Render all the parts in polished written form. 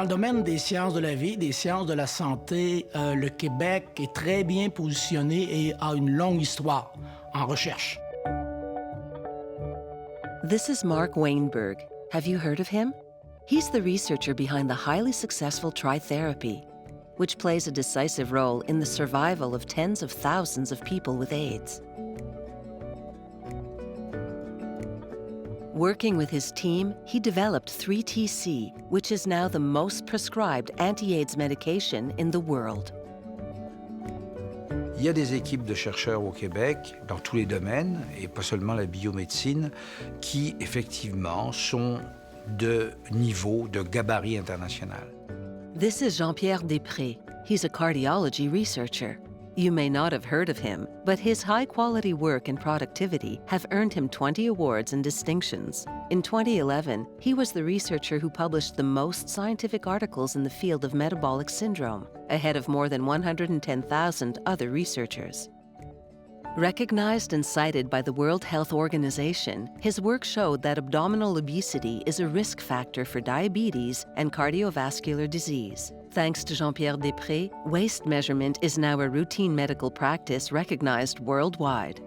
Dans le domaine des sciences de la vie, des sciences de la santé, le Québec est très bien positionné et a une longue histoire en recherche. This is Mark Weinberg. Have you heard of him? He's the researcher behind the highly successful Tritherapy, which plays a decisive role in the survival of tens of thousands of people with AIDS. Working with his team, he developed 3TC, which is now the most prescribed anti-AIDS medication in the world. Il y a des équipes de chercheurs au Québec, dans tous les domaines, et pas seulement la biomédecine, qui, effectivement, sont de niveau, de gabarit international. This is Jean-Pierre Després. He's a cardiology researcher. You may not have heard of him, but his high-quality work and productivity have earned him 20 awards and distinctions. In 2011, he was the researcher who published the most scientific articles in the field of metabolic syndrome, ahead of more than 110,000 other researchers. Recognized and cited by the World Health Organization, his work showed that abdominal obesity is a risk factor for diabetes and cardiovascular disease. Thanks to Jean-Pierre Després, waist measurement is now a routine medical practice recognized worldwide.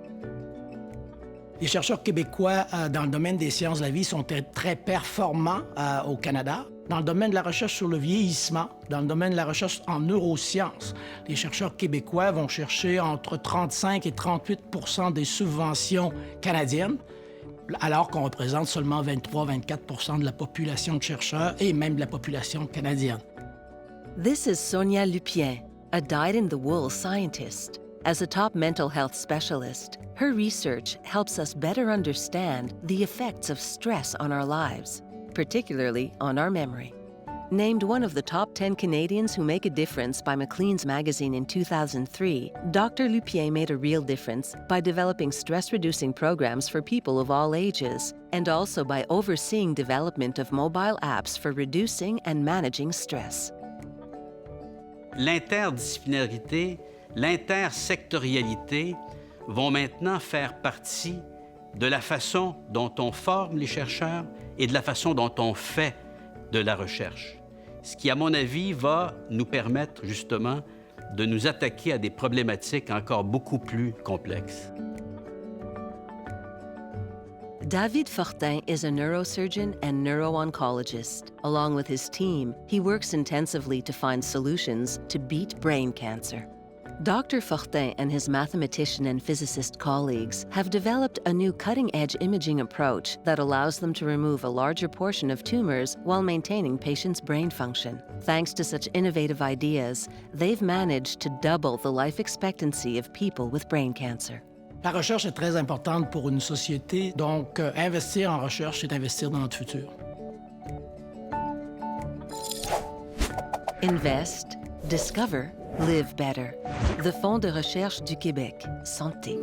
Les chercheurs québécois dans le domaine des sciences de la vie sont très performants au Canada. Dans le domaine de la recherche sur le vieillissement, dans le domaine de la recherche en neurosciences, les chercheurs québécois vont chercher entre 35 et 38 % des subventions canadiennes, alors qu'on représente seulement 23-24 % de la population de chercheurs et même de la population canadienne. This is Sonia Lupien, a dyed-in-the-wool scientist. As a top mental health specialist, her research helps us better understand the effects of stress on our lives, particularly on our memory. Named one of the top 10 Canadians who make a difference by Maclean's magazine in 2003, Dr. Lupien made a real difference by developing stress-reducing programs for people of all ages, and also by overseeing development of mobile apps for reducing and managing stress. L'interdisciplinarité, l'intersectorialité vont maintenant faire partie de la façon dont on forme les chercheurs et de la façon dont on fait de la recherche. Ce qui, à mon avis, va nous permettre justement de nous attaquer à des problématiques encore beaucoup plus complexes. David Fortin is a neurosurgeon and neuro-oncologist. Along with his team, he works intensively to find solutions to beat brain cancer. Dr. Fortin and his mathematician and physicist colleagues have developed a new cutting-edge imaging approach that allows them to remove a larger portion of tumors while maintaining patients' brain function. Thanks to such innovative ideas, they've managed to double the life expectancy of people with brain cancer. La recherche est très importante pour une société, donc investir en recherche, c'est investir dans notre futur. Invest, discover, live better. The Fonds de recherche du Québec, Santé.